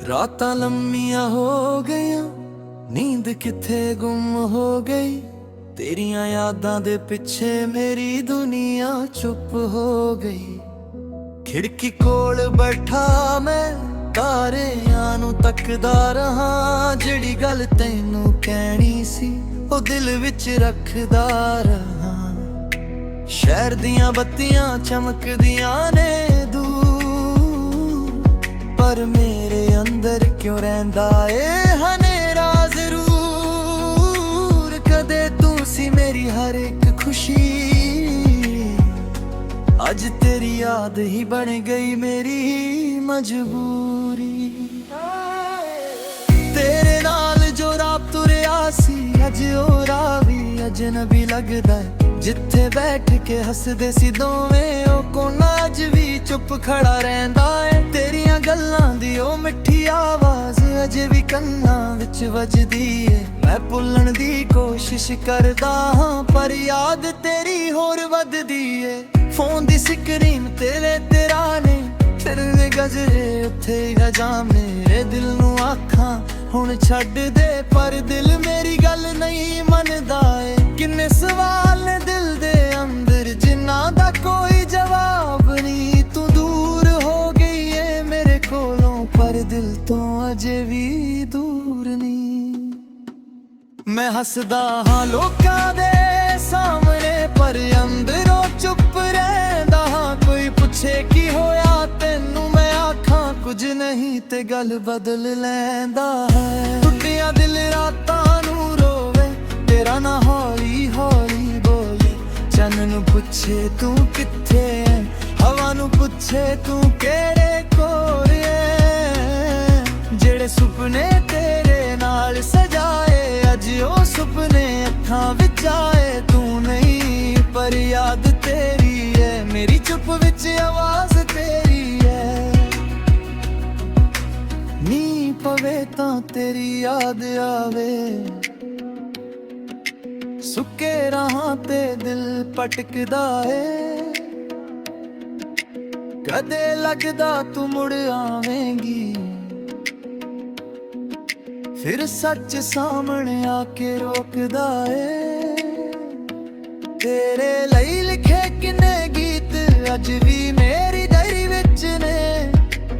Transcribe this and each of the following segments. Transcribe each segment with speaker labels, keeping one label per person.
Speaker 1: रातां लम्मियां हो गईयां, नींद किथे गुम हो गई। तेरियां यादां दे पिछे मेरी दुनिया चुप हो गई। खिड़की कोल बैठा मैं तारियां नूं तकदा रहा, जिहड़ी गल तैनूं कहनी सी ओ दिल विच रखदा रहा। शहर दियां बत्तियां चमकदियां ने दूर, पर मेरे अंदर क्यों रहिंदा ए हनेरा जरूर। कदे तू सी मेरी हर एक खुशी, अज तेरी याद ही बन गई मेरी मजबूरी। तेरे नाल जो रात तुरिया सी, अज ओ रावी अजनबी लगदा है। जिथे बैठ के हसदे सी दोवें ओ कोना अज भी चुप खड़ा रहिंदा है। तेरियां गल्लां दी ओ मिठी आवाज अजे भी कन्नां विच वजदी है। मैं भुल्लण दी कोशिश करदा हां, पर याद तेरी होर वधदी है। फोन दी स्क्रीन तेरे तेरा ने, फिरदे गजरे उत्थे गजा मेरे दिल नूं आखां हुण छड्ड दे, पर दिल मेरी गल नहीं मनदा है। किन्ने सवाल ने दिल दे अंदर जिन्हां दा कोई जवाब नहीं। तू दूर हो गई है मेरे कोलों, पर दिल तो अजे भी दूर नहीं। मैं हसदा हां लोकां दे सामने, पर अंदरों चुप रहिंदा हां। कोई पुछे की होया तैनूं, मैं आखां कुछ नहीं ते गल बदल लैंदा है। टुटिया दिल रातां नूं रोवे, तेरा ना हौली हौली बोले। चन्न नूं पुछे तू किथे है, हवा नूं पुछे तू केड़े कोल है। जेड़े सुपने तेरे नाल सजाए, अज ओ सुपने अखां विच आए। तू नहीं पर याद तेरी है, मेरी चुप विच आवाज तेरी है। नी पवे तां तेरी याद आवे, सुके राहां ते दिल भटकदा है। कदे लगदा तू मुड़ आवेंगी, फिर सच सामने आके रोकदा है। तेरे लई लिखे किन्ने गीत अज भी मेरी डायरी विच ने।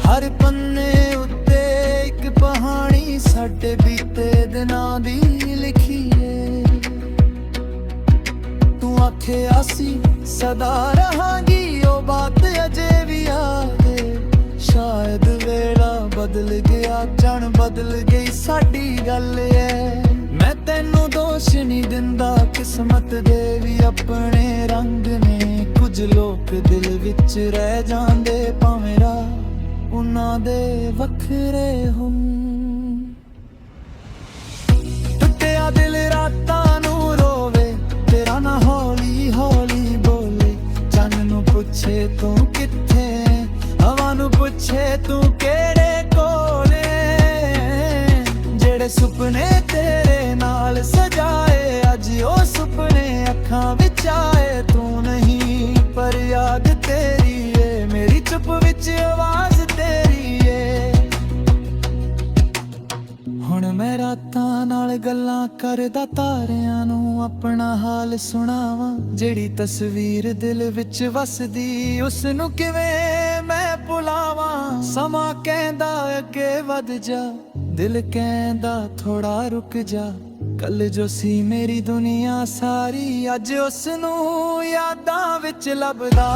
Speaker 1: हर पन्ने उत्ते इक कहानी साडे बीते दिनां दी लिखी है। तू आखिया सी सदा रहांगी, ओ बात अजे भी आवे। शायद वेला बदल गया, जान बदल गई साडी गल है। मैं तैनू दोष नहीं दिंदा, किस्मत दे भी अपने रंग ने। कुछ लोग दिल विच रह जांदे भावें राह उन्हां दे वखरे हुन। टुटिया दिल रातां नूं रोवे, तेरा ना हौली हौली बोले। चन्न नूं पुछे तू किथे, हवा नूं पुछे तू केड़े कोल है। जेड़े सुपने तेरे नाल सजाए, अज ओ सुपने अखां विच आए। तू नहीं पर याद तेरी है, मेरी चुप विच आवाज तेरी है। हुण मैं रातां नाल गल्लां करदा तारियां नूं अपना हाल सुणावां। जेड़ी तस्वीर दिल विच वसदी, उस नूं किवें मैं भुलावां। समां कहंदा अगे वध जा, दिल कहंदा थोड़ा रुक जा। कल जो सी मेरी दुनिया सारी, अज उस नूं यादां विच लभदा।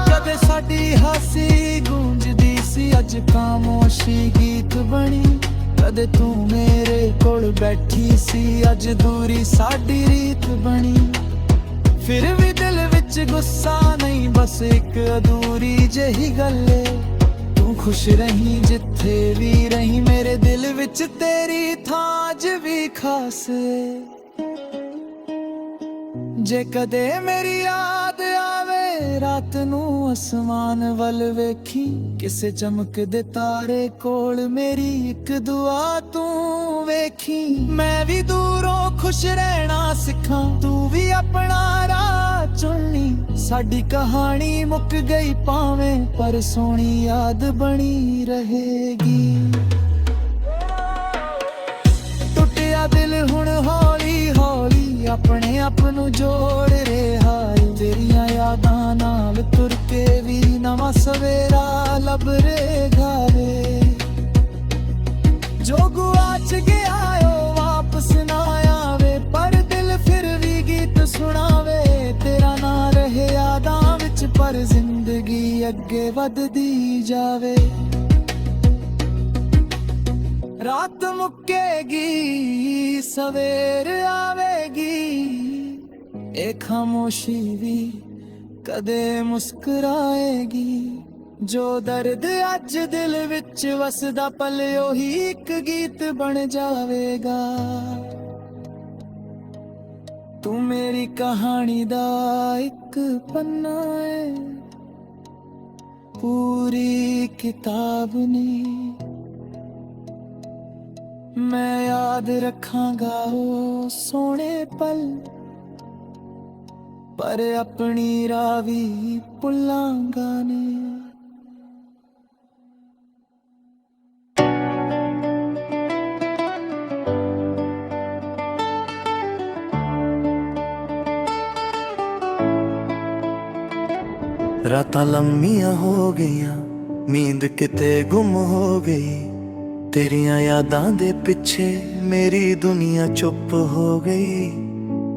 Speaker 1: कदे साडी हासी गूंजदी सी, अज खामोशी गीत बनी। कदे तू मेरे कोल बैठी सी, अज दूरी साडी रीत बनी। फिर भी दिल विच गुस्सा नहीं, बस एक अधूरी जही गल है। तू खुश रही जिथे भी रही, मेरे दिल विच तेरी थां अज भी खास है। जे कदे मेरी याद आवे रात नूं आसमान वल वेखी। किसे चमकदे तारे कोल मेरी एक दुआ तू वेखी। मैं भी दूरों खुश रहना सिखां, तू भी अपना राह ਚੁਣਨੀ। ਸਾਡੀ ਕਹਾਣੀ ਮੁੱਕ ਗਈ ਭਾਵੇਂ, ਪਰ ਸੋਹਣੀ ਯਾਦ ਬਣੀ ਰਹੇਗੀ। ਟੁੱਟਿਆ ਦਿਲ ਹੁਣ ਹੌਲੀ ਹੌਲੀ ਆਪਣੇ ਆਪ ਨੂੰ ਜੋੜ ਰਿਹਾ ਏ। ਤੇਰੀਆਂ ਯਾਦਾਂ ਨਾਲ ਤੁਰ ਕੇ ਵੀ ਨਵਾਂ ਸਵੇਰਾ ਲੱਭ ਰਿਹਾ ਵੇ। ਜੋ ਗੁਆਚ ਗਿਆ ਓ ਵਾਪਸ ਨਾ ਆਵੇ, ਪਰ ਦਿਲ ਫਿਰ ਵੀ ਗੀਤ ਸੁਣਾਵੇ। ਤੇਰਾ ਨਾਂ ਰਹੇ ਯਾਦਾਂ ਵਿੱਚ, ਪਰ ਜ਼ਿੰਦਗੀ ਅੱਗੇ ਵੱਧਦੀ ਜਾਵੇ। ਰਾਤ ਮੁੱਕੇਗੀ ਸਵੇਰ ਆਵੇਗੀ, ਇਹ ਖਾਮੋਸ਼ੀ ਵੀ ਕਦੇ ਮੁਸਕਰਾਏਗੀ। ਜੋ ਦਰਦ ਅੱਜ ਦਿਲ ਵਿੱਚ ਵਸਦਾ, ਪਲ ਉਹੀ ਇੱਕ ਗੀਤ ਬਣ ਜਾਵੇਗਾ। ਤੂੰ ਮੇਰੀ ਕਹਾਣੀ ਦਾ ਇੱਕ ਪੰਨਾ ਏ, ਪੂਰੀ ਕਿਤਾਬ ਨਹੀਂ। ਮੈਂ ਯਾਦ ਰੱਖਾਂਗਾ ਉਹ ਸੋਹਣੇ ਪਲ, ਪਰ ਆਪਣੀ ਰਾਹ ਵੀ ਭੁੱਲਾਂਗਾ ਨਹੀਂ। ਰਾਤਾਂ ਲੰਮੀਆਂ ਹੋ ਗਈਆਂ, ਨੀਂਦ ਕਿਤੇ ਗੁੰਮ ਹੋ ਗਈ। ਤੇਰੀਆਂ ਯਾਦਾਂ ਦੇ ਪਿੱਛੇ ਮੇਰੀ ਦੁਨੀਆ ਚੁੱਪ ਹੋ ਗਈ।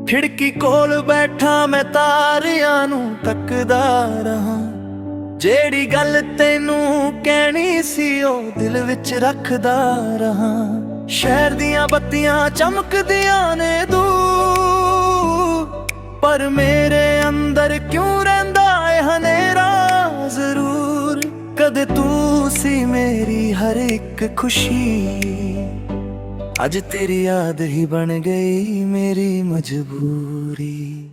Speaker 1: ਖਿੜਕੀ ਕੋਲ ਬੈਠਾ ਮੈਂ ਤਾਰਿਆਂ ਨੂੰ ਤੱਕਦਾ ਰਹਾ। ਜਿਹੜੀ ਗੱਲ ਤੈਨੂੰ ਕਹਿਣੀ ਸੀ ਉਹ ਦਿਲ ਵਿੱਚ ਰੱਖਦਾ ਰਹਾ। ਸ਼ਹਿਰ ਦੀਆਂ ਬੱਤੀਆਂ ਚਮਕਦੀਆਂ ਨੇ ਦੂਰ, ਪਰ ਮੇਰੇ ਅੰਦਰ ਕਿਉਂ ਰਹਿੰਦਾ ਏ ਹਨੇਰਾ ਜ਼ਰੂਰ। ਕਦੇ ਤੂੰ ਸੀ ਮੇਰੀ ਹਰ ਇੱਕ ਖੁਸ਼ੀ, ਅੱਜ ਤੇਰੀ ਯਾਦ ਹੀ ਬਣ ਗਈ ਮੇਰੀ ਮਜਬੂਰੀ।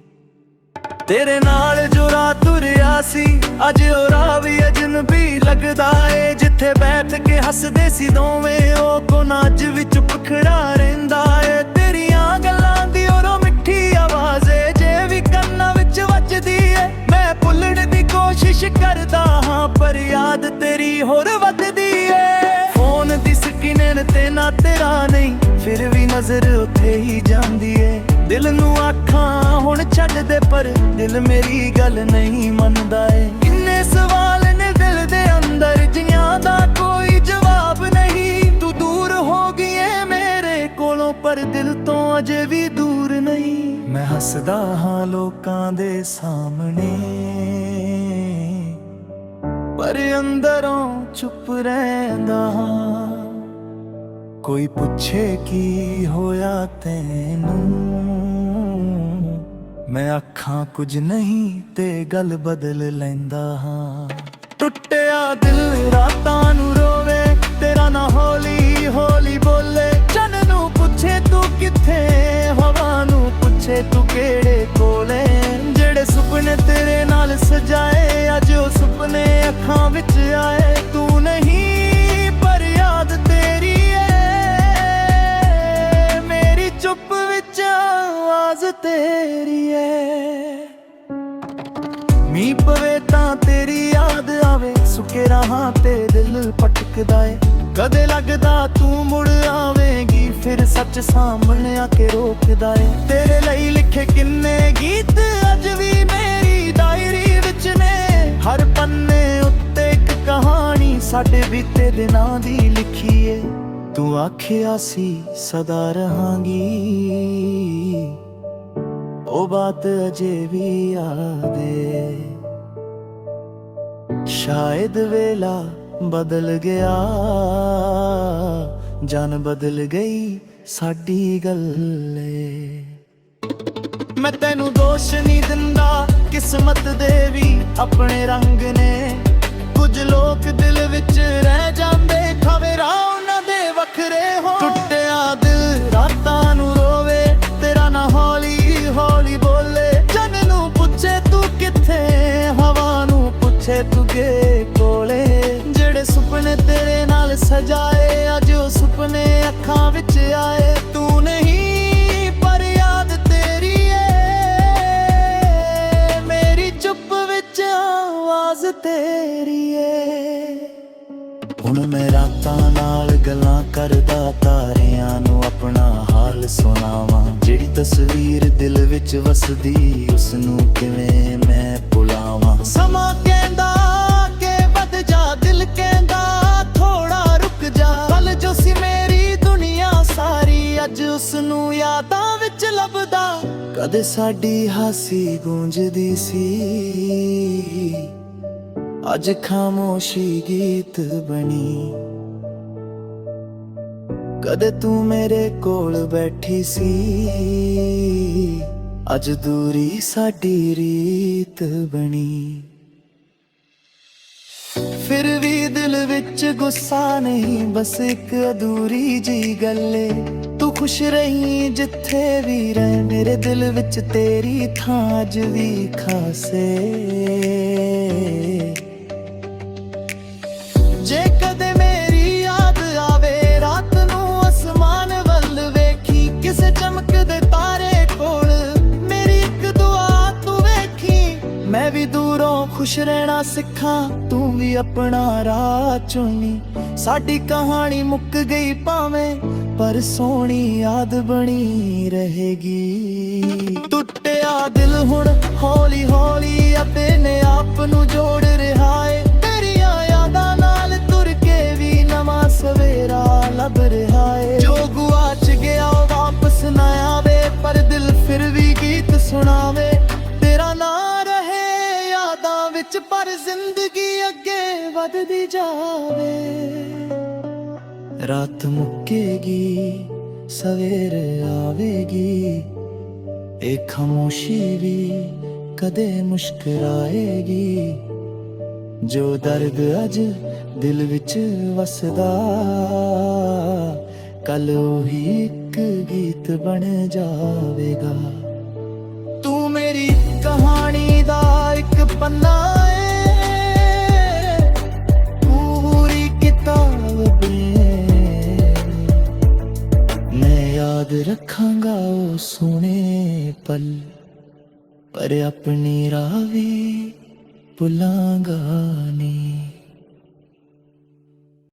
Speaker 1: ਤੇਰੇ ਨਾਲ ਜੋ ਰਾਤ ਤੁਰਿਆ ਸੀ, ਅੱਜ ਉਹ ਰਾਹ ਵੀ ਅਜਨਬੀ ਲੱਗਦਾ ਏ। ਜਿੱਥੇ ਬੈਠ ਕੇ ਹੱਸਦੇ ਸੀ ਦੋਵੇਂ, ਉਹ ਕੋਨਾ ਅੱਜ ਵੀ ਚੁੱਪ ਖੜਾ ਰਹਿੰਦਾ ਏ। ਤੇਰੀਆਂ ਗੱਲਾਂ ਦੀ ਉਹ ਮਿੱਠੀ ਆਵਾਜ਼ ਏ, ਜੇ ਵੀ ਕੰਨਾਂ ਵਿੱਚ ਵੱਜਦੀ ਏ। ਮੈਂ ਭੁੱਲਣ ਦੀ ਕੋਸ਼ਿਸ਼ ਕਰਦਾ ਹਾਂ, ਪਰ ਯਾਦ ਤੇਰੀ ਹੋਰ ਵੱਧਦੀ ਏ। ਫੋਨ ਦੀ ਸਕਰੀਨ ਤੇ ਨਾ ਤੇਰਾ ਨਹੀਂ, ਫਿਰ ਵੀ ਨਜ਼ਰ ਉੱਥੇ ਹੀ ਜਾਂਦੀ ਏ। ਦਿਲ ਨੂੰ ਆਖਾਂ ਹੁਣ ਛੱਡ ਦੇ, ਪਰ ਦਿਲ ਮੇਰੀ ਗੱਲ ਨਹੀਂ ਮੰਨਦਾ ਏ। ਕਿੰਨੇ ਸਵਾਲ ਨੇ ਦਿਲ ਦੇ ਅੰਦਰ, ਜਿਨ੍ਹਾਂ ਦਾ ਕੋਈ ਜਵਾਬ ਨਹੀਂ। ਤੂੰ ਦੂਰ ਹੋ ਗਈ ਏ ਮੇਰੇ ਕੋਲੋਂ, ਪਰ ਦਿਲ ਤੋਂ ਅਜੇ ਵੀ ਦੂਰ ਨਹੀਂ। ਮੈਂ ਹੱਸਦਾ ਹਾਂ ਲੋਕਾਂ ਦੇ ਸਾਹਮਣੇ, ਪਰ ਅੰਦਰੋਂ ਚੁੱਪ ਰਹਿੰਦਾ ਹਾਂ। ਕੋਈ ਪੁੱਛੇ ਕੀ ਹੋਇਆ ਤੈਨੂੰ, ਮੈਂ ਆਖਾਂ ਕੁਝ ਨਹੀਂ ਤੇ ਗੱਲ ਬਦਲ ਲੈਂਦਾ ਹਾਂ। ਟੁੱਟਿਆ ਦਿਲ ਰਾਤਾਂ ਨੂੰ ਰੋਵੇ, ਤੇਰਾ ਨਾ ਹੌਲੀ ਹੌਲੀ ਬੋਲੇ। ਚੰਨ ਨੂੰ ਪੁੱਛੇ ਤੂੰ ਕਿੱਥੇ, ਹਵਾ ਨੂੰ ਪੁੱਛੇ ਤੂੰ ਕਿਹੜੇ ਕੋਲੇ। ਜਿਹੜੇ ਸੁਪਨੇ ਤੇਰੇ ਨਾਲ ਸਜਾਏ, ਅੱਜ ਉਹ ਸੁਪਨੇ ਅੱਖਾਂ ਵਿੱਚ ਆਏ। ਤੂੰ ਨਹੀਂ ਪਰ ਯਾਦ ਤੇਰੀ ਚੁੱਪ ਵਿੱਚ ਆਵਾਜ਼ ਤੇਰੀ ਏ। ਮੀਂਹ ਪਵੇ ਤਾਂ ਤੇਰੀ ਯਾਦ ਆਵੇ, ਸੁੱਕੇ ਰਾਹਾਂ ਤੇ ਦਿਲ ਭਟਕਦਾ ਏ। ਕਦੇ ਲੱਗਦਾ ਤੂੰ ਮੁੜ ਆਵੇਂਗੀ, ਫਿਰ ਸੱਚ ਸਾਹਮਣੇ ਆ ਕੇ ਰੋਕਦਾ ਏ। ਤੇਰੇ ਲਈ ਲਿਖੇ ਕਿੰਨੇ ਗੀਤ ਅੱਜ ਵੀ ਮੇਰੀ ਡਾਇਰੀ ਵਿੱਚ ਨੇ। ਹਰ ਪੰਨੇ ਉੱਤੇ ਇੱਕ ਕਹਾਣੀ ਸਾਡੇ ਬੀਤੇ ਦਿਨਾਂ ਦੀ ਲਿਖੀ ਏ। ਤੂੰ ਆਖਿਆ ਸੀ ਸਦਾ ਰਹਾਂਗੀ, ਉਹ ਬਾਤ ਅਜੇ ਵੀ ਯਾਦ ਏ। ਸ਼ਾਇਦ ਵੇਲਾ ਬਦਲ ਗਿਆ, ਜਾਨ ਬਦਲ ਗਈ ਸਾਡੀ ਗੱਲ ਏ। ਮੈਂ ਤੈਨੂੰ ਦੋਸ਼ ਨਹੀਂ ਦਿੰਦਾ, ਕਿਸਮਤ ਦੇ ਵੀ ਆਪਣੇ ਰੰਗ ਨੇ। ਕੁਝ ਲੋਕ ਦਿਲ ਵਿੱਚ ਰਹਿ ਜਾਂਦੇ, ਖਾਵੇ ਰਾਹ ਉਹਨਾਂ ਦੇ ਵੱਖਰੇ ਹੋ। ਟੁੱਟਿਆ ਦਿਲ ਰਾਤਾਂ ਨੂੰ ਰੋਵੇ, ਤੇਰਾ ਨਾ ਹੌਲੀ ਹੌਲੀ ਬੋਲੇ। ਚੰਨ ਨੂੰ ਪੁੱਛੇ ਤੂੰ ਕਿੱਥੇ, ਹਵਾ ਨੂੰ ਪੁੱਛੇ ਤੂੰ ਕਿਹੜੇ ਕੋਲੇ। ਜਿਹੜੇ ਸੁਪਨੇ ਤੇਰੇ ਨਾਲ ਸਜਾਏ, ਅੱਜ ਉਹ ਸੁਪਨੇ ਅੱਖਾਂ ਵਿੱਚ ਆਏ। ਤੂੰ ਨਹੀਂ ਪਰ ਯਾਦ ਤੇਰੀ ਏ, ਮੈਂ ਰਾਤਾਂ ਨਾਲ ਗੱਲਾਂ ਕਰਦਾ, ਤਾਰਿਆਂ ਨੂੰ ਆਪਣਾ ਹਾਲ ਸੁਣਾਵਾਂ। ਜਿਹੜੀ ਤਸਵੀਰ ਦਿਲ ਵਿੱਚ ਵਸਦੀ, ਉਸ ਨੂੰ ਕਿਵੇਂ ਮੈਂ ਭੁਲਾਵਾਂ। ਸਮਾਂ ਕਹਿੰਦਾ ਕਿ ਵੱਧ ਜਾ, ਦਿਲ ਕਹਿੰਦਾ ਥੋੜਾ ਰੁਕ ਜਾ। ਕੱਲ ਜੋ ਸੀ ਮੇਰੀ ਦੁਨੀਆ ਸਾਰੀ, ਅੱਜ ਉਸ ਨੂੰ ਯਾਦਾਂ ਵਿੱਚ ਲੱਭਦਾ। ਕਦੇ ਸਾਡੀ ਹਾਸੀ ਗੂੰਜਦੀ ਸੀ, ਅੱਜ ਖਾਮੋਸ਼ੀ ਗੀਤ ਬਣੀ। ਕਦੇ ਤੂੰ ਮੇਰੇ ਕੋਲ ਬੈਠੀ ਸੀ, ਅੱਜ ਦੂਰੀ ਸਾਡੀ ਰੀਤ ਬਣੀ। ਫਿਰ ਵੀ ਦਿਲ ਵਿੱਚ ਗੁੱਸਾ ਨਹੀਂ, ਬਸ ਇੱਕ ਅਧੂਰੀ ਜੀ ਗੱਲ ਏ। ਤੂੰ ਖੁਸ਼ ਰਹੀ ਜਿੱਥੇ ਵੀ ਰਹੇ, ਮੇਰੇ ਦਿਲ ਵਿੱਚ ਤੇਰੀ ਥਾਂ ਅੱਜ ਵੀ ਖਾਸ ਏ। ਜੇ ਕਦੇ ਮੇਰੀ ਯਾਦ ਆਵੇ, ਰਾਤ ਨੂੰ ਅਸਮਾਨ ਵੱਲ ਵੇਖੀ, ਕਿਸੇ ਚਮਕਦੇ ਤਾਰੇ ਕੋਲ ਮੇਰੀ ਇੱਕ ਦੁਆ ਤੂੰ ਵੇਖੀ। ਮੈਂ ਵੀ ਦੂਰੋਂ ਖੁਸ਼ ਰਹਿਣਾ ਸਿੱਖਾਂ, ਤੂੰ ਵੀ ਆਪਣਾ ਰਾਹ ਚੁਣੀ। ਸਾਡੀ ਕਹਾਣੀ ਮੁੱਕ ਗਈ ਭਾਵੇਂ, ਪਰ ਸੋਹਣੀ ਯਾਦ ਬਣੀ ਰਹੇਗੀ। ਟੁੱਟਿਆ ਦਿਲ ਹੁਣ ਹੌਲੀ ਹੌਲੀ ਆਪਣੇ ਆਪ ਨੂੰ ਜੋੜ ਰਿਹਾ ਏ। ਤੇਰੀਆਂ ਯਾਦਾਂ ਨਾਲ ਤੁਰ ਕੇ ਵੀ ਨਵਾਂ ਸਵੇਰਾ ਲੱਭ ਰਿਹਾ ਏ। ਜੋ ਗੁਆਚ ਗਿਆ ਉਹ ਵਾਪਸ ਨਾ ਆਵੇ, ਪਰ ਦਿਲ ਫਿਰ ਵੀ ਗੀਤ ਸੁਣਾਵੇ। ਤੇਰਾ ਨਾਂ ਰਹੇ ਯਾਦਾਂ ਵਿੱਚ, ਪਰ ਜ਼ਿੰਦਗੀ ਅੱਗੇ ਵੱਧਦੀ ਜਾਵੇ। ਰਾਤ ਮੁੱਕੇਗੀ, ਸਵੇਰ ਆਵੇਗੀ, ਇਹ ਖਾਮੋਸ਼ੀ ਵੀ ਕਦੇ ਮੁਸਕਰਾਏਗੀ। ਜੋ ਦਰਦ ਅੱਜ ਦਿਲ ਵਿੱਚ ਵਸਦਾ, ਕੱਲ ਉਹੀ ਇੱਕ ਗੀਤ ਬਣ ਜਾਵੇਗਾ। ਤੂੰ ਮੇਰੀ ਕਹਾਣੀ ਦਾ ਇੱਕ ਪੰਨਾ ਏ, ਪੂਰੀ ਕਿਤਾਬ ਮੈਂ ਯਾਦ ਰੱਖਾਂਗਾ ਉਹ ਸੋਹਣੇ ਪਲ, ਪਰ ਆਪਣੀ ਰਾਹ ਵੀ ਭੁੱਲਾਂਗਾ ਨਹੀਂ।